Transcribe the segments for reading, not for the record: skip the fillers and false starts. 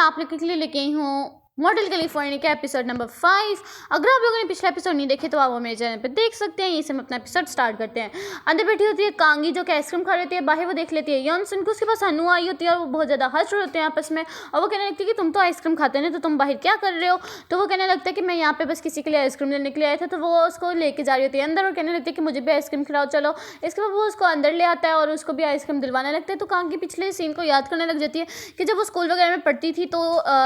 आप लोगों के लिए लेके आई हूँ मॉडल कैलिफोर्निया का एपिसोड नंबर 5। अगर आप लोगों ने पिछला एपिसोड नहीं देखे तो आप वो मेरे चैनल पे देख सकते हैं। यहीं से हम अपना एपिसोड स्टार्ट करते हैं। अंदर बैठी होती है कांगी जो कि आइसक्रीम खा रही है, बाहर वो देख लेती है यॉनसन को, उसके पास हनु आई होती है और वो बहुत ज़्यादा हंस रहे होते हैं आपस में। और वो कहने लगती है कि तुम तो आइसक्रीम खाते हैं तो तुम बाहर क्या कर रहे हो। तो वो कहने लगता है कि मैं यहाँ पे बस किसी के लिए आइसक्रीम लेने के लिए आया था। तो वो उसको लेके जा रही होती है अंदर और कहने लगती है कि मुझे भी आइसक्रीम खिलाओ चलो। इसके बाद वो उसको अंदर ले आता है और उसको भी आइसक्रीम दिलवाने लगता है। तो कांगी पिछले सीन को याद करने लग जाती है कि जब वो स्कूल वगैरह में पढ़ती थी तो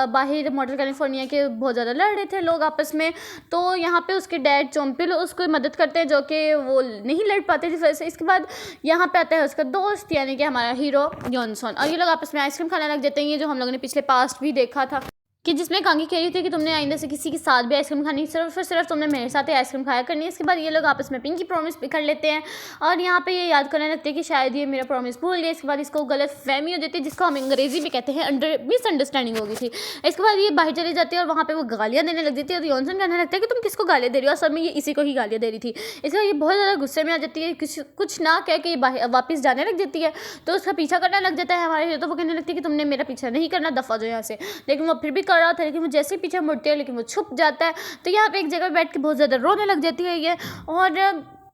बाहर मॉडल कैलिफोर्निया के बहुत ज़्यादा लड़ रहे थे लोग आपस में। तो यहाँ पे उसके डैड चोम्पिल उसको मदद करते हैं जो कि वो नहीं लड़ पाते थे वैसे। इसके बाद यहाँ पे आता है उसका दोस्त यानी कि हमारा हीरो यॉनसन, और ये लोग आपस में आइसक्रीम खाने लग जाते हैं। ये जो हम लोगों ने पिछले पास्ट भी देखा था कि जिसमें कांगी कह रही थी कि तुमने आइंदा से किसी के साथ भी आइसक्रीम खानी, सिर्फ तुमने मेरे साथ ही आइसक्रीम खाया करनी है। इसके बाद ये लोग आपस में पिंकी प्रॉमिस भी कर लेते हैं और यहाँ पे ये याद करने लगते हैं कि शायद ये मेरा प्रॉमिस भूल गया। इसके बाद इसको गलत फहमी हो जाती है जिसको हम अंग्रेजी में कहते हैं मिसअंडरस्टैंडिंग हो गई थी। इसके बाद ये बाहर चली जाती है और वहाँ पर वो गालियाँ देने लग जाती है। तो यॉनसन कहने लगता है कि तुम किसको गालियाँ दे रही हो, असल में ये इसी को ही गालियाँ दे रही थी। इसके बाद ये बहुत ज़्यादा गुस्से में आ जाती है, कुछ ना कह के ये वापस जाने लग जाती है। तो उसका पीछा करने लग जाता है हमारे। तो वो कहने लगती है कि तुमने मेरा पीछा नहीं करना, दफ़ा जो यहाँ से। लेकिन वो फिर भी कर रहा था, लेकिन वो जैसे पीछे मुड़ती है लेकिन वो छुप जाता है। तो यहाँ पे एक जगह बैठ के बहुत ज़्यादा रोने लग जाती है ये और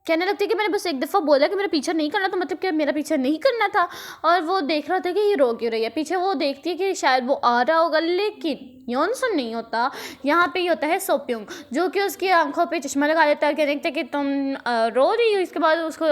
कहने लगती है कि मैंने बस एक दफ़ा बोला कि मेरा पीछा नहीं करना, तो मतलब कि मेरा पीछा नहीं करना था। और वो देख रहा था कि ये रो क्यों रही है। पीछे वो देखती है कि शायद वो आ रहा होगा, लेकिन यॉनसन नहीं होता। यहाँ पे ही होता है सोप्योंग जो कि उसकी आंखों पे चश्मा लगा देता है। कहने लगता है कि तुम रो रही हो। इसके बाद उसको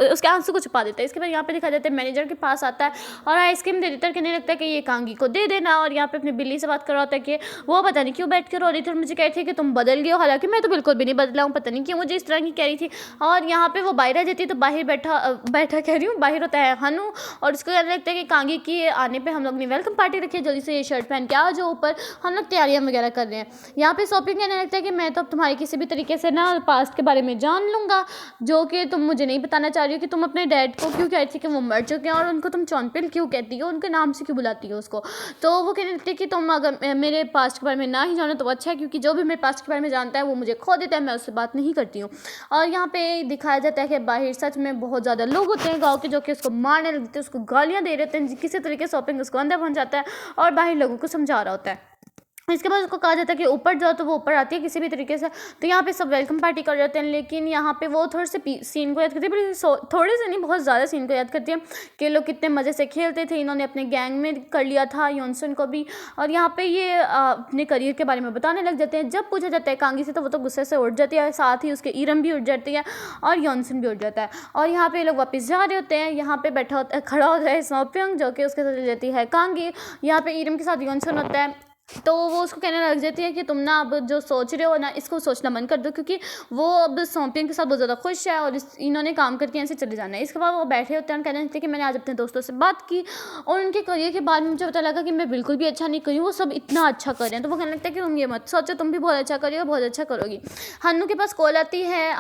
उसके आंसू को छुपा देता है। इसके बाद यहाँ पे दिखा देता है मैनेजर के पास आता है और आइसक्रीम दे देता है। कहने लगता है कि ये कांगी को दे देना। और यहाँ पे अपनी बिल्ली से बात कर रहा होता है कि वो पता नहीं क्यों बैठ कर रो रही थी और मुझे कह रही थी कि तुम बदल गए हो, हालांकि मैं तो बिल्कुल भी नहीं बदला हूँ, पता नहीं क्यों मुझे इस तरह की कह रही थी। और यहाँ पे वो बाहर आ जाती है तो बाहर बैठा कह रही हूँ, बाहर होता है हनु और उसको कहने लगता है कि कांगी के आने पर हम लोग ने वेलकम पार्टी रखी है, जल्दी से ये शर्ट पहन के आ जाओ ऊपर, हम लोग तैयारियाँ वगैरह कर रहे हैं। यहाँ पे शॉपिंग कहने लगता है कि मैं तो अब तुम्हारे किसी भी तरीके से ना पास्ट के बारे में जान लूंगा जो कि तुम मुझे नहीं बताना चाह रही हो कि तुम अपने डैड को क्यों कहती थी कि वो मर चुके हैं और उनको तुम चॉम्पिल क्यों कहती हो, उनके नाम से क्यों बुलाती हो उसको। तो वो कहने लगती है कि तुम अगर मेरे पास्ट के बारे में ना ही जानो तो अच्छा है, क्योंकि जो भी मेरे पास्ट के बारे में जानता है वो मुझे खो देता है, मैं उससे बात नहीं करती हूँ। और यहाँ पे दिखाया जाता है कि बाहर सच में बहुत ज़्यादा लोग होते हैं गाँव के जो कि उसको मारने लगते हैं, उसको गालियाँ दे रहे हैं। किसी तरीके से शॉपिंग उसको अंदर पहुँच जाता है और बाहर लोगों को समझा रहा होता है। इसके बाद उसको कहा जाता है कि ऊपर जाओ, तो वो ऊपर आती है किसी भी तरीके से। तो यहाँ पे सब वेलकम पार्टी कर जाते हैं, लेकिन यहाँ पे वो थोड़े से सीन को याद करती है, थोड़े से नहीं बहुत ज़्यादा सीन को याद करती है कि लोग कितने मज़े से खेलते थे, इन्होंने अपने गैंग में कर लिया था यॉनसन को भी। और यहाँ पे ये अपने करियर के बारे में बताने लग जाते हैं। जब पूछा जाता है कांगी से तो वो तो गुस्से से उठ जाती है, साथ ही उसके ईरम भी उठ जाती है और यॉनसन भी उठ जाता है। और यहाँ पे लोग वापस जा रहे होते हैं। यहाँ पे खड़ा होता है सोप्योंग जो कि उसके साथ ले जाती है कांगी। यहाँ पे ईरम के साथ यॉनसन होता है। तो वो उसको कहने लग जाती है कि तुम ना अब जो सोच रहे हो ना इसको सोचना बंद कर दो, क्योंकि वो अब सोम्पियन के साथ बहुत ज़्यादा खुश है और इन्होंने काम करके यहाँ से चले जाना है। इसके बाद वो बैठे होते हैं और कहने लगते हैं कि मैंने आज अपने दोस्तों से बात की और उनके करियर के बारे में मुझे पता लगा कि मैं बिल्कुल भी अच्छा नहीं करी हूँ, वो सब इतना अच्छा कर रहे हैं। तो वो कहने लगता है कि तुम ये मत सोचो, तुम भी बहुत अच्छा करिए, बहुत अच्छा करोगी। हन्नू के पास कॉल आती है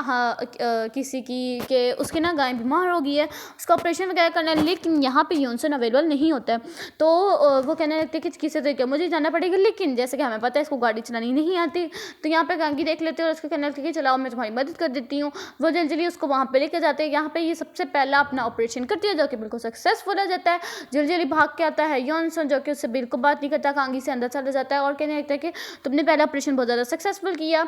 किसी की कि उसकी ना गाय बीमार हो गई है, उसका ऑपरेशन वगैरह करना है, लेकिन यहाँ पर यॉनसन अवेलेबल नहीं होता है। तो वो कहने लगते हैं कि किसी तरीके मुझे जाना पड़ेगा, लेकिन जैसे कि हमें पता है इसको गाड़ी चलानी नहीं आती। तो यहाँ पे कांगी देख लेते हैं और उसको कहने लगती है कि चलाओ मैं तुम्हारी मदद कर देती हूँ। वो जल्दी उसको वहाँ पे लेके जाते हैं। यहाँ पे ये सबसे पहला अपना ऑपरेशन करती है जो कि बिल्कुल सक्सेसफुल हो जाता है। जल्दी भाग के आता है यॉनसन जो कि उससे बिल्कुल बात नहीं करता, कांगी से अंदर चला जाता है और कहने लगता है कि तुमने पहला ऑपरेशन बहुत ज़्यादा सक्सेसफुल किया,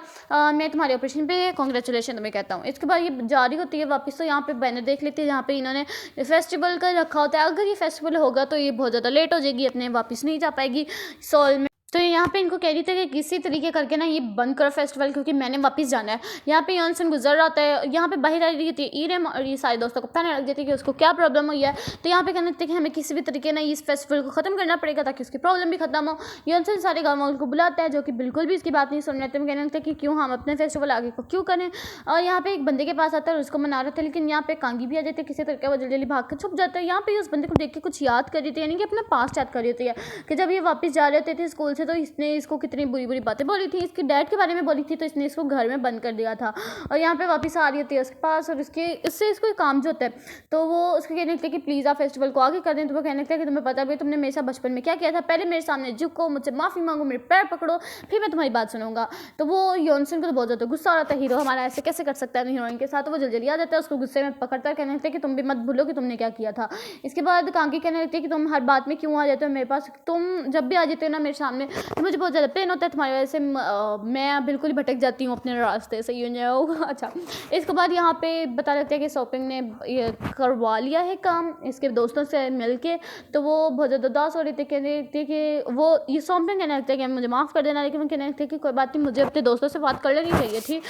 मैं तुम्हारे ऑपरेशन पे कॉन्ग्रेचुलेशन तुम्हें कहता हूँ। इसके बाद ये जारी होती है वापस। तो यहाँ पे बैनर देख लेती है जहाँ पे इन्होंने फेस्टिवल का रखा होता है। अगर ये फेस्टिवल होगा तो ये बहुत ज़्यादा लेट हो जाएगी, अपने वापस नहीं जा पाएगी सोल में। तो यहाँ पे इनको कह रही थी कि किसी तरीके करके ना ये बंद करो फेस्टिवल, क्योंकि मैंने वापस जाना है। यहाँ पे यॉनसन गुजर रहा है, यहाँ पे बाहर आ रही थी ईरम और ये सारे दोस्तों को बताने लग जाती है कि उसको क्या प्रॉब्लम हुई है। तो यहाँ पे कहने लगते हैं कि हमें किसी भी तरीके ना इस फेस्टिवल को ख़त्म करना पड़ेगा ताकि उसकी प्रॉब्लम भी खत्म हो। यॉनसन सारे गाँव वालों को बुलाता है जो कि बिल्कुल भी इसकी बात नहीं सुन रहे थे। कहने लगते हैं कि क्यों हम अपने फेस्टिवल आगे को क्यों करें। और यहाँ पे एक बंदे के पास आता है और उसको मना रहे थे, लेकिन यहाँ पे कांगी भी आ जाती है किसी तरीके, वो जल्दी भाग कर छुप जाता है। यहाँ पे उस बंदे को देख के कुछ याद कर रही थी, यानी कि अपना पास्ट याद कर रही होती है कि जब ये वापस जा रहे थे स्कूल से तो इसने इसको कितनी बुरी बुरी बातें बोली थी, इसके डैड के बारे में बोली थी, तो इसने इसको घर में बंद कर दिया था। और यहाँ पे वापस आ रही होती है उसके पास, और इससे इसको एक काम जो होता है, तो वो उसको कहने लगता है कि प्लीज़ आप फेस्टिवल को आगे कर दें। तो वो कहने लगता है कि तुम्हें पता भी तुमने मेरे साथ बचपन में क्या किया था, पहले मेरे सामने झुको, मुझसे माफ़ी मांगो, मेरे पैर पकड़ो, फिर मैं तुम्हारी बात सुनूंगा। तो वो योनसन को तो बहुत ज़्यादा गुस्सा आ रहा था, हीरो हमारा ऐसे कैसे कर सकता है हीरोइन के साथ। तो वो जल्दी आ जाता है, उसको गुस्से में पकड़ता है, कहने लगता है कि तुम भी मत भूलो कि तुमने क्या किया था। इसके बाद कांगी कहने लगती है कि तुम हर बात में क्यों आ जाते हो मेरे पास, तुम जब भी आ जाते हो ना मेरे सामने तो मुझे बहुत ज़्यादा पेन होता है तुम्हारी वजह से, मैं बिल्कुल ही भटक जाती हूँ अपने रास्ते से, यू नो। अच्छा, इसके बाद यहाँ पे बता लगता है कि शॉपिंग ने ये करवा लिया है काम इसके दोस्तों से मिल के। तो वो बहुत ज़्यादा उदास हो रही थी, कहने लगती है कि वो ये शॉपिंग कहने लगता है कि मुझे माफ़ कर देना, लेकिन वो कहने लगते हैं कि कोई बात नहीं, मुझे अपने दोस्तों से बात कर लेनी चाहिए थी।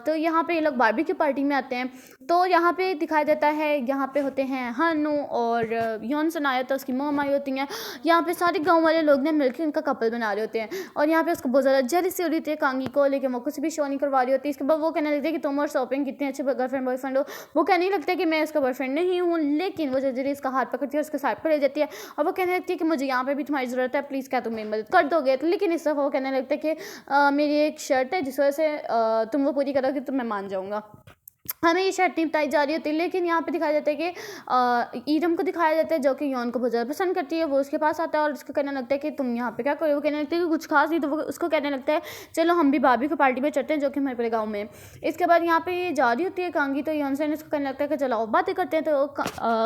तो यहाँ पे ये लोग बारबेक्यू पार्टी में आते हैं। तो यहाँ पे दिखाया जाता है, यहाँ पे होते हैं हनु और योनसन आया था, उसकी मॉम आई होती हैं। यहाँ पे सारे गांव वाले लोग ने मिलकर इनका कपल बना रहे होते हैं, और यहाँ पे उसको बहुत ज़्यादा जेलसी हो रही थी कांगी को, लेकिन वो कुछ भी शो नहीं करवा रही होती। इसके बाद वो कहने लगती है कि तुम और शॉपिंग कितने अच्छे गर्लफ्रेंड बॉयफ्रेंड हो। वो कहने लगता है कि मैं इसका बॉयफ्रेंड नहीं हूँ, लेकिन वो जल्दी इसका हाथ पकड़ती है और उसके साथ पर ले जाती है, और वो कहने लगती है कि मुझे यहाँ पर भी तुम्हारी ज़रूरत है, प्लीज़ क्या तुम मेरी मदद कर दोगे। लेकिन इस दफ़ा वो कहने लगता है कि मेरी एक शर्ट है जिस वजह से तुम वो पूरी करोगे तो मैं मान जाऊँगा। हमें ये शर्ट नहीं बताई जा रही होती, लेकिन यहाँ पे दिखाया जाता है कि ईरम को दिखाया जाता है जो कि योन को बहुत ज़्यादा पसंद करती है। वो उसके पास आता है और उसको कहने लगता है कि तुम यहाँ पे क्या करो। वो कहने लगता है कि कुछ खास नहीं। तो वो उसको कहने लगता है चलो हम भी भाभी को पार्टी में चलते हैं जो कि हमारे पूरे गाँव में। इसके बाद यहाँ पे ये जा रही होती है कांगी, तो योन से उसको कहने लगता है कि चलो बातें करते हैं। तो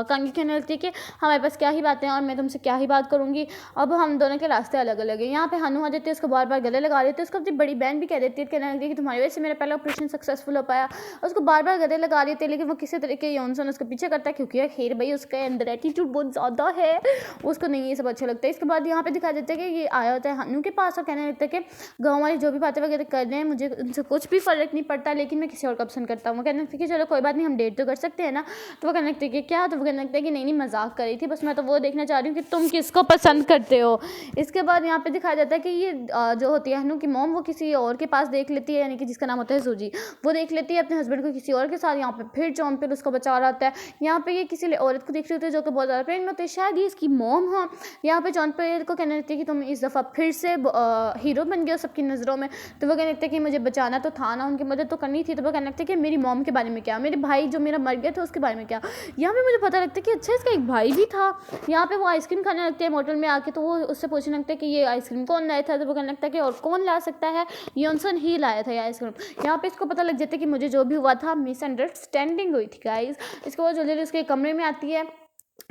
कांगी कहने लगती है कि हमारे पास क्या ही बातें हैं और मैं तुमसे क्या ही बात करूँगी, अब हम दोनों के रास्ते अलग अलग हैं। यहाँ पे हनु आ जाती है, उसको बार बार गले लगा देती है। उसको अपनी बड़ी बहन भी कह देती है, कहने लगती है कि तुम्हारी वजह से मेरा पहला ऑपरेशन सक्सेसफुल हो पाया। उसको बार बार गले लगा रही थी, लेकिन वो किसी तरीके योनसन उसके पीछे करता है, क्योंकि खैर भाई उसके अंदर एटीट्यूड बहुत ज़्यादा है, उसको नहीं ये सब अच्छा लगता है। इसके बाद यहाँ पे दिखाया जाता है कि ये आया होता है हनु के पास और कहने लगता है कि गाँव वाले जो भी बातें वगैरह कर रहे हैं मुझे उनसे कुछ भी फ़र्क नहीं पड़ता, लेकिन मैं किसी और को पसंद करता हूँ। वो कहने लगता है कि चलो कोई बात नहीं, हम डेट तो कर सकते हैं ना। तो वो कहने लगता है कि क्या। तो वो कहने लगता है कि नहीं नहीं मजाक कर रही थी, बस मैं तो वो देखना चाह रही हूँ कि तुम किसको पसंद करते हो। इसके बाद यहाँ पे दिखाया जाता है कि ये जो होती है हनु की मॉम, वो किसी और के पास देख लेती है, यानी कि जिसका नाम होता है सूजी। वो देख लेती है अपने हस्बैंड को किसी और के साथ। यहाँ पे फिर जॉन उसको बचा रहा होता है। यहाँ पे ये किसी औरत को देख रही होती है जो कि बहुत ज़्यादा प्रेम होती है, शायद ये इसकी मॉम हो। यहाँ पे जॉन को कहने लगती है कि तुम इस दफ़ा फिर से हीरो बन गए हो सबकी नज़रों में। तो वो कहने लगता है कि मुझे बचाना तो था ना, उनकी मदद तो करनी थी। तो वो कहने लगता है कि मेरी मॉम के बारे में क्या, मेरे भाई जो मेरा मर गया था उसके बारे में क्या। यहाँ पे मुझे पता लगता है कि अच्छा इसका एक भाई भी था। यहाँ पे वो आइसक्रीम खाने लगते हैं होटल में आके, तो वो उससे पूछने लगता है कि ये आइसक्रीम कौन लाया था। तो वो कहने लगता है कि और कौन ला सकता है, योनसन ही लाया था ये आइसक्रीम। यहाँ पे इसको पता लग जाता है कि मुझे जो भी हुआ था मिसअंडरस्टैंडिंग हुई थी गाइस। इसके बाद जल्दी उसके कमरे में आती है,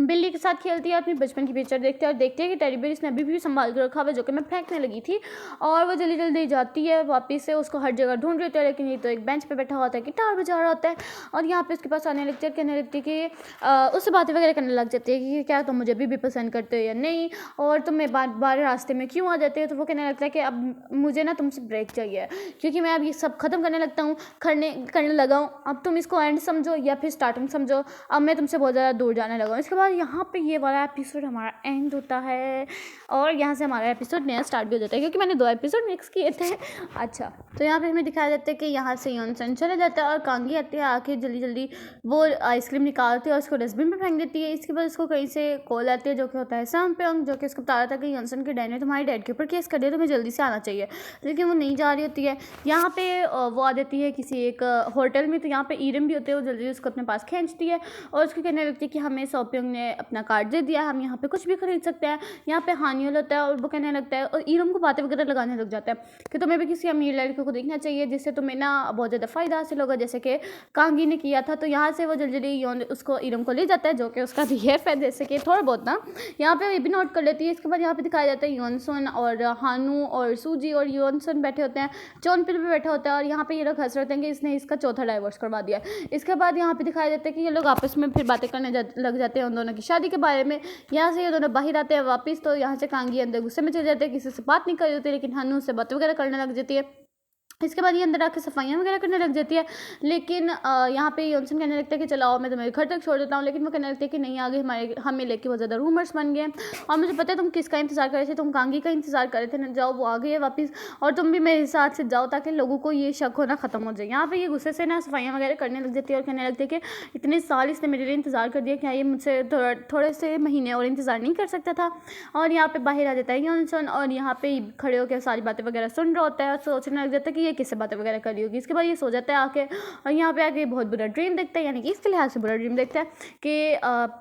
बिल्ली के साथ खेलती है, अपनी बचपन की पिक्चर देखते हैं और देखते हैं कि टेडी बेयर इसने अभी भी संभाल कर रखा हुआ है जो कि मैं फेंकने लगी थी। और वो जल्दी जल्दी जाती है वापस से, उसको हर जगह ढूंढ रही होती है, लेकिन ये तो एक बेंच पे बैठा होता है, गिटार बजा रहा होता है। और यहाँ पे उसके पास आने लगती है, कहने लगती है कि उससे बातें वगैरह करने लग जाती है कि क्या तुम मुझे अभी भी पसंद करते हो या नहीं, और तुम मैं बार बार रास्ते में क्यों आ जाते हो। तो वो कहने लगता है कि अब मुझे ना तुमसे ब्रेक चाहिए, क्योंकि मैं अब ये सब खत्म करने लगता हूँ, करने लगा हूँ। अब तुम इसको एंड समझो या फिर स्टार्टिंग समझो, अब मैं तुमसे बहुत ज़्यादा दूर जाने लगा हूँ। इसके बाद यहाँ पे ये वाला एपिसोड हमारा एंड होता है और यहाँ से हमारा एपिसोड नया स्टार्ट भी हो जाता है, क्योंकि मैंने 2 एपिसोड मिक्स किए थे। अच्छा, तो यहाँ पे हमें दिखाया जाता है कि यहाँ से योनसन चले जाता है और कांगी आती है, आके जल्दी जल्दी वो आइसक्रीम निकालती है और उसको डस्टबिन में फेंक देती है। इसके बाद उसको कहीं से कॉल आती है जो कि होता है सैमपंग, जो कि उसको बता रहा था कि योनसन के डैड ने तुम्हारे डैड के ऊपर केस कर दिया, तुम्हें जल्दी से आना चाहिए, लेकिन वो नहीं जा रही होती है। यहाँ पे वो आ जाती है किसी एक होटल में, तो यहाँ पे ईरम भी होते हैं, वो जल्दी उसको अपने पास खींचती है और उसको कहने लगती है कि हमें शॉपिंग ने अपना कार्ड दे दिया, हम यहाँ पे कुछ भी खरीद सकते हैं। यहाँ पे हानियल होता है और वो कहने लगता है और ईरम को बातें वगैरह लगाने लग जाता है कि तुम्हें भी किसी अमीर लड़के को देखना चाहिए जिससे तुम्हें ना बहुत ज़्यादा फ़ायदा हासिल होगा, जैसे कि कांगी ने किया था। तो यहाँ से वो जल्दी जल्दी उसको ईरम को ले जाता है, जो कि उसका बीएफ है, जैसे कि थोड़ा बहुत ना यहाँ पे ये भी नोट कर लेती है। इसके बाद यहाँ पे दिखाया जाता है योनसन और हानू और सूजी और योनसन बैठे होते हैं, जॉन पे भी बैठा होता है और यहाँ पे ये लोग हंस रहे होते हैं कि इसने इसका चौथा डाइवोर्स करवा दिया। इसके बाद यहाँ पे दिखाया जाता है कि ये लोग आपस में फिर बातें करने लग जाते हैं उन दोनों की शादी के बारे में। यहाँ से ये दोनों बाहर आते हैं वापस, तो यहाँ से कांगी अंदर गुस्से में चले जाते हैं, किसी से बात नहीं कर रही होती, लेकिन हनु से बात वगैरह करने लग जाती है। इसके बाद ये अंदर आके सफाइयाँ वगैरह करने लग जाती है। लेकिन यहाँ पे यॉनसन कहने लगता है कि चलाओ मैं तुम्हें घर तक छोड़ देता हूँ, लेकिन वो कहने लगती है कि नहीं, आगे हमें लेके बहुत ज़्यादा रूमर्स बन गए और मुझे पता है तुम किसका इंतजार कर रहे थे, तुम कांगी का इंतजार कर रहे थे ना, जाओ वो आ गई है वापस और तुम भी मेरे साथ से जाओ ताकि लोगों को ये शक होना ख़त्म हो जाए। यहाँ पे ये गुस्से से ना सफाइयाँ वगैरह करने लग जाती है और कहने लगती है कि इतने साल इसने मेरे लिए इंतज़ार कर दिया, क्या ये मुझसे थोड़े से महीने और इंतज़ार नहीं कर सकता था। और यहाँ पे बाहर आ जाता है यॉनसन और यहाँ पे खड़े होकर सारी बातें वगैरह सुन रहा होता है और सोचने लग जाता है कि ये किससे बातें वगैरह करी होगी। इसके बाद ये सो जाता है आके और यहाँ पे आके बहुत बुरा ड्रीम देखता है, यानी कि इसके लिहाज से बुरा ड्रीम देखता है कि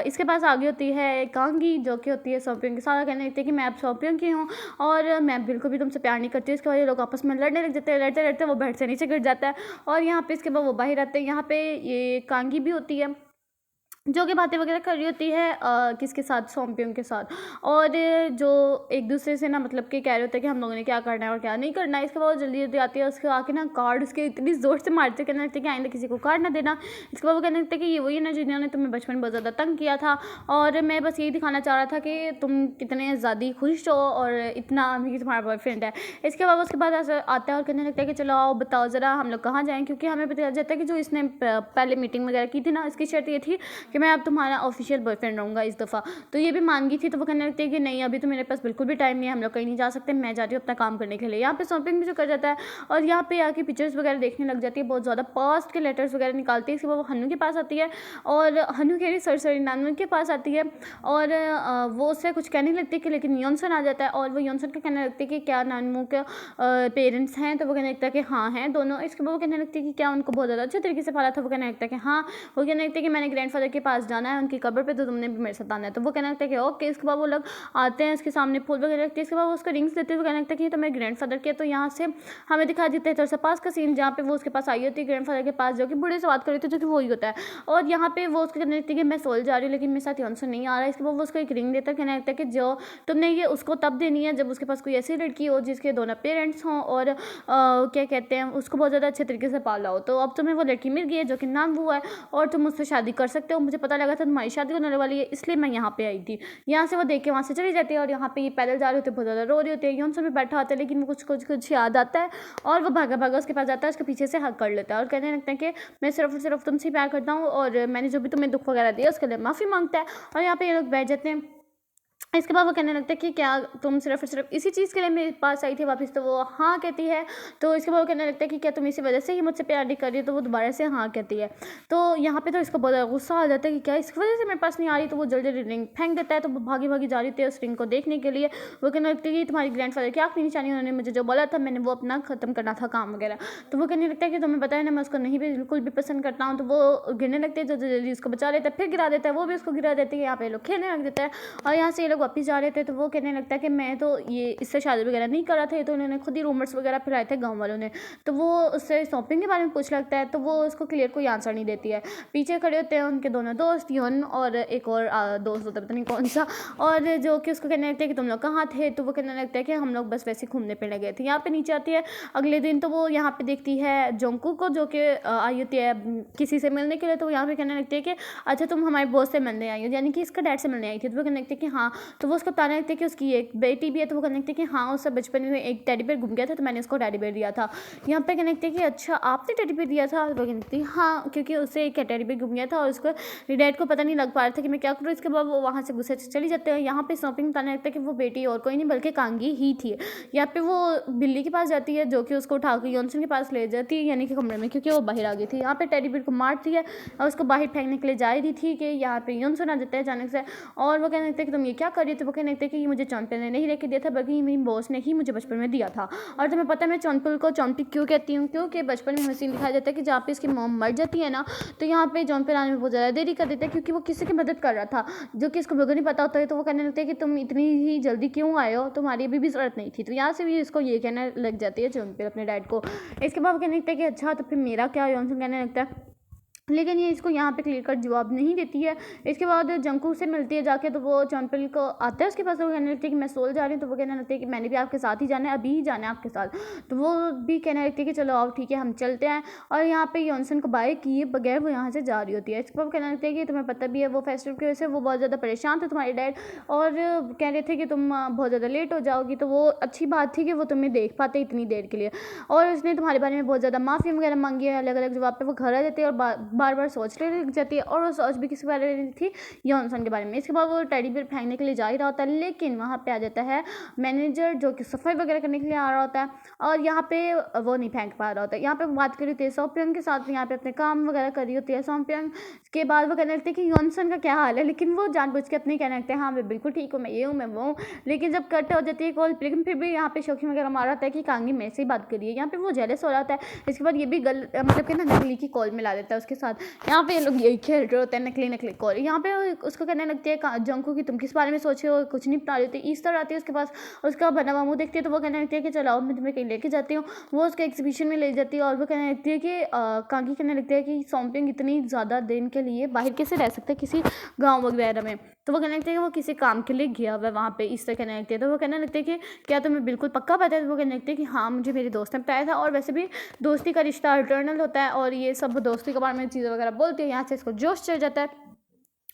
इसके पास आगे होती है कांगी जो कि होती है सोपियों के साथ। कहने लगती है कि मैं अब सोपियों की हूँ और मैं बिल्कुल भी तुमसे प्यार नहीं करती। इसके बाद ये लोग आपस में लड़ने लग जाते हैं, लड़ते लड़ते वो बेड से नीचे गिर जाता है और यहाँ पे इसके बाद वो बाहर आते हैं। यहाँ पे ये कांगी भी होती है जो कि बातें वगैरह कर रही होती है किसके साथ, सोम्पियों के साथ, और जो एक दूसरे से ना मतलब कि कह रहे होते हैं कि हम लोगों ने क्या करना है और क्या नहीं करना है। इसके बाद जल्दी जल्दी आती है, उसके आके ना कार्ड उसके इतनी ज़ोर से मारते, कहने लगते हैं कि आइंदा किसी को कार्ड ना देना। इसके बाद वो कहने लगते हैं कि ये वही ना जिन्होंने तुम्हें बचपन में बहुत ज़्यादा तंग किया था और मैं बस यही दिखाना चाह रहा था कि तुम कितने ज़्यादा खुश हो और इतना अमीर तुम्हारा बॉयफ्रेंड है। इसके बाद उसके बाद आता है और कहने लगता है कि चलो आओ बताओ ज़रा हम लोग कहाँ जाएँ, क्योंकि हमें पता जाता है कि जो इसने पहले मीटिंग वगैरह की थी ना, इसकी शर्त ये थी कि मैं अब तुम्हारा ऑफिशियल बॉयफ्रेंड रहूँगा इस दफ़ा। तो ये भी मान गई थी। तो वो कहने लगती है कि नहीं, अभी तो मेरे पास बिल्कुल भी टाइम नहीं है, हम लोग कहीं नहीं जा सकते, मैं जा रही हूँ अपना काम करने के लिए। यहाँ पे शॉपिंग भी जो कर जाता है और यहाँ पे आके पिक्चर्स वगैरह देखने लग जाती है, बहुत ज़्यादा पास्ट के लेटर्स वगैरह निकालती है। इसके बाद वो हन्नू के पास आती है और हन्नू कह रही सरसरी नानू के पास आती है और वो उससे कुछ कहने लगती है कि लेकिन यॉनसन आ जाता है और वो यॉनसन को कहने लगती है कि क्या नानू के पेरेंट्स हैं। तो वो कहने लगता है कि हाँ हैं दोनों। इसके बाद वो कहने लगती है कि क्या उनको बहुत ज़्यादा अच्छे तरीके से पाला था। वो कहने लगता है कि हाँ। वो कहने लगता है कि मैंने ग्रैंडफादर के पास जाना है उनकी कब्र पे, तो तुमने भी मेरे साथ आना है। तो वो कहने लगता है कि ओके। इसके बाद वो लोग आते हैं, इसके सामने फूल वगैरह रखते हैं। इसके बाद वो उसको रिंग्स देते हैं। वो कहने लगता है कि ये तो मेरे ग्रैंडफादर के। तो यहाँ से हमें दिखा देते हैं थोड़ा पास का सीन जहाँ पे वो उसके पास आई होती है ग्रैंडफादर के पास, जो कि बूढ़े से बात कर रही थी, जो कि वही होता है। और यहाँ पे वो उसको कहने लगती है कि मैं सोल जा रही हूँ लेकिन मेरे साथ यॉनसन नहीं आ रहा है। इसके बाद वो उसको एक रिंग देता है, कहने लगता है कि जो तुमने ये उसको तब देनी है जब उसके पास कोई ऐसी लड़की हो जिसके दोनों पेरेंट्स हों और क्या कहते हैं उसको बहुत ज़्यादा अच्छे तरीके से पाला हो। तो अब तुम्हें वो लड़की मिल गई है जो कि नाम वो है और तुम उससे शादी कर सकते हो। मुझे पता लगा था तुम्हारी शादी होने वाली है, इसलिए मैं यहाँ पे आई थी। यहाँ से वो देख के वहाँ से चली जाती है और यहाँ पे ये पैदल जा रहे होते, बहुत ज़्यादा रो रही होती है। यॉनसन भी बैठा होता है लेकिन वो कुछ याद आता है और वो भागा भागा उसके पास जाता है, उसके पीछे से हक कर लेता है और कहने लगता है कि मैं सिर्फ तुमसे प्यार करता हूँ और मैंने जो भी तुम्हें दुख वगैरह दिया उसके लिए माफ़ी मांगता है। और यहाँ पे ये लोग बैठ जाते हैं। इसके बाद वो कहने लगता है कि क्या तुम सिर्फ इसी चीज़ के लिए मेरे पास आई थी वापस। तो वो हाँ कहती है। तो इसके बाद वो कहने लगता है कि क्या तुम इसी वजह से ही मुझसे प्यार नहीं कर रही हो। तो वो दोबारा से हाँ कहती है। तो यहाँ पे तो इसको बहुत गुस्सा आ जाता है कि क्या इस वजह से मेरे पास नहीं आ रही। तो वो जल्दी जल्दी रिंग फेंक देता है। तो वो भागी भागी जा रही थी उस रिंग को देखने के लिए। वो कहने लगती है कि तुम्हारी ग्रैंडफादर की आँख नहीं निशानी, उन्होंने मुझे जो बोला था मैंने वो अपना ख़त्म करना था काम वगैरह। तो वो कहने लगता है कि तुम्हें पता है ना मैं उसको नहीं भी बिल्कुल भी पसंद करता हूँ। तो वो गिरने लगते हैं, जो जल्दी उसको बचा लेता है, फिर गिरा देता है, वो भी उसको गिरा देती है। यहाँ पे लोग खेलने लग देता है और यहाँ से ये लोग वापस जा रहे थे। तो वो कहने लगता है कि मैं तो ये इससे शादी वगैरह नहीं कर रहा था, ये तो उन्होंने खुद ही रूमर्स वगैरह फैलाए थे गांव वालों ने। तो वो उससे शॉपिंग के बारे में पूछ लगता है। तो वो उसको क्लियर कोई आंसर नहीं देती है। पीछे खड़े होते हैं उनके दोनों दोस्त, योन और एक और दोस्त होता है पता नहीं कौन सा, और जो कि उसको कहने लगता है कि तुम लोग कहाँ थे। तो वो कहने लगता है कि हम लोग बस वैसे घूमने फिरने गए थे। यहाँ पे नीचे आती है अगले दिन। तो वो यहाँ पे देखती है जोंकू को जो कि आई होती है किसी से मिलने के लिए। तो यहाँ पे कहने लगती है कि अच्छा तुम हमारे बॉस से मिलने आई हो, यानी कि इसका डैड से मिलने आई थी। तो वो कहने लगती है कि हाँ। तो वो उसको बताने लगती है कि उसकी एक बेटी भी है। तो वो कहने लगती है कि हाँ उससे बचपन में एक टेडी बेयर घूम गया था तो मैंने उसको टेडी बेयर दिया था। यहाँ पे कहने लगती है कि अच्छा आपने टेडी बेयर दिया था। वो कहने लगती है हाँ, क्योंकि उससे एक टेडी बेयर घूम गया था और उसको डैड को पता नहीं लग पा रहा था कि मैं क्या करूँ। इसके बाद वो वहाँ से गुस्से से चली जाते हैं। यहाँ पे शॉपिंग बताने लगता है कि वो बेटी और कोई नहीं बल्कि कांगी ही थी। यहाँ पे वो बिल्ली के पास जाती है जो कि उसको उठाकर यॉनसन के पास ले जाती है, यानी कि कमरे में, क्योंकि वो बाहर आ गई थी। यहाँ पे टेडी बेयर को मारती है और उसको बाहर फेंकने के लिए जा रही थी कि यहाँ पे यॉनसन आ जाता है अचानक से और वो कहने लगता है कि तुम ये क्या कर रही थी। वो कहने लगता है कि ये मुझे चौंपल ने नहीं लेके दिया था बल्कि मेरी बॉस ने ही मुझे बचपन में दिया था। और तुम्हें पता है मैं चौंपल को चौंपी क्यों कहती हूँ, क्योंकि बचपन में हसीन दिखाया जाता है कि जहाँ पे इसकी मॉम मर जाती है ना, तो यहाँ पे चौंपल आने में बहुत ज़्यादा देरी कर देता है क्योंकि वो किसी की मदद कर रहा था जो कि इसको बिल्कुल नहीं पता होता है। तो वो कहने लगता है कि तुम इतनी ही जल्दी क्यों आए हो, तुम्हारी अभी भी ज़रूरत नहीं थी। तो यहाँ से भी इसको ये कहने लग जाती है चौंपल अपने डैड को। इसके बाद कहने लगता है कि अच्छा तो फिर मेरा क्या। यॉनसन कहने लगता है लेकिन ये इसको यहाँ पे क्लियर कट जवाब नहीं देती है। इसके बाद जंकू से मिलती है जाके, तो वो चॉनपिल को आता है उसके पास, वो कहने लगती है कि मैं सोल जा रही हूँ, तो वो कहने लगती है कि मैंने भी आपके साथ ही जाना है, अभी ही जाना है आपके साथ। तो वो भी कहने लगती है कि चलो आओ ठीक है हम चलते हैं। और यहाँ पे यॉनसन को बाय किए बगैर वो यहाँ से जा रही होती है। इसके बाद कहने लगती है कि तुम्हें पता भी है वो फेस्टिवल की वजह से वो बहुत ज़्यादा परेशान थे तुम्हारे डैड, और कह रहे थे कि तुम बहुत ज़्यादा लेट हो जाओगी, तो वो अच्छी बात थी कि वो तुम्हें देख पाते इतनी देर के लिए। और उसने तुम्हारे बारे में बहुत ज़्यादा माफ़ी वगैरह मांगी है अलग अलग जवाब पे। वो घर आ जाती है और बार बार सोच रही लग जाती है, और वो सोच भी किसी बारे में थी, यॉनसन के बारे में। इसके बाद वो टेडी बियर फेंकने के लिए जा ही रहा होता है, लेकिन वहाँ पे आ जाता है मैनेजर जो कि सफाई वगैरह करने के लिए आ रहा होता है, और यहाँ पे वो नहीं फेंक पा रहा होता है। यहाँ पे बात करी होती है सोप्यंग के साथ, यहाँ पे अपने काम वगैरह कर रही होती है सोप्यंग। के बाद वो कहने लगते हैं कि यॉनसन का क्या हाल है, लेकिन वो जानबूझ के अपने कहने लगते हैं हाँ मैं बिल्कुल ठीक हूँ, मैं ये हूँ मैं वो हूँ। लेकिन जब कट हो जाती है कॉल, लेकिन फिर भी यहाँ पे शौकी वगैरह मारा होता है कि कांगी मेरे से ही बात करिए। यहाँ पे वो जेलस हो रहा होता है। इसके बाद ये भी मतलब कि ना नकली की कॉल मिला देता है उसके साथ। यहाँ पे ये लोग यही खेल रहे होते हैं, नकली नकली कॉल। यहाँ पे उसको कहने लगती है जंकू की तुम किस बारे में सोचे हो, कुछ नहीं बता रही थी। ईस्टर आती है उसके पास, उसका बना हुआ मुँह देखती है, तो वो कहने लगती है कि चलाओ मैं तुम्हें कहीं लेके जाती हूँ। वो उसके एग्जीबिशन में ले जाती है, और वो कहने लगती है कि कांगी कहने लगती है कि सोम्पिंग इतनी ज़्यादा दिन के लिए बाहर कैसे रह सकते हैं किसी गाँव वगैरह में। तो वो कहने लगते हैं कि वो किसी काम के लिए गया हुआ है वहाँ पे, इस तरह कहने लगते हैं। तो वो कहने लगते हैं कि क्या तुम्हें बिल्कुल पक्का पता है? तो वो कहने लगते हैं कि हाँ मुझे मेरे दोस्त ने बताया था, और वैसे भी दोस्ती का रिश्ता इटर्नल होता है, और ये सब दोस्ती के बारे में चीज़ें वगैरह बोलती है। यहाँ से इसको जोश चढ़ जाता है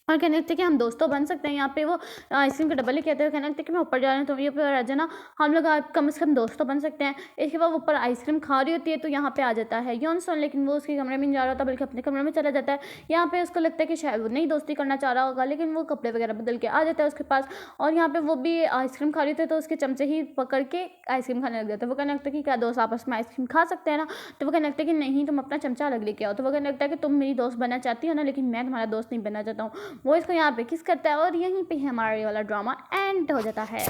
और कहने लगते हैं कि हम दोस्तों बन सकते हैं। यहाँ पे वो आइसक्रीम का डब्बा लेके आते हैं, कहने लगते हैं कि मैं ऊपर जा रही हूँ, तुम ये ऊपर आ जाना, हम लोग कम से कम दोस्तों बन सकते हैं। इसके बाद वो ऊपर आइसक्रीम खा रही होती है, तो यहाँ पे आ जाता है यॉनसन, लेकिन वो उसके कमरे में नहीं जा रहा होता बल्कि अपने कमरे में चला जाता है। यहाँ पे उसको लगता है कि शायद वो नहीं दोस्ती करना चाह रहा होगा, लेकिन वो कपड़े वगैरह बदल के आ जाता है उसके पास। और यहाँ पे वो भी आइसक्रीम खा रही होती है, तो उसके चमचे ही पकड़ के आइसक्रीम खाने लग जाता है। वो कहने लगता है कि क्या दोस्त आपस में आइसक्रीम खा सकते हैं ना? तो वो कहने लगता है कि नहीं तुम अपना चमचा अलग लेके आओ। तो वो कहने लगता है कि तुम मेरी दोस्त बनना चाहती हो ना, लेकिन मैं तुम्हारा दोस्त नहीं बनना चाहता हूँ। वो इसको यहाँ पे किस करता है, और यहीं पे हमारा ये वाला ड्रामा एंड हो जाता है।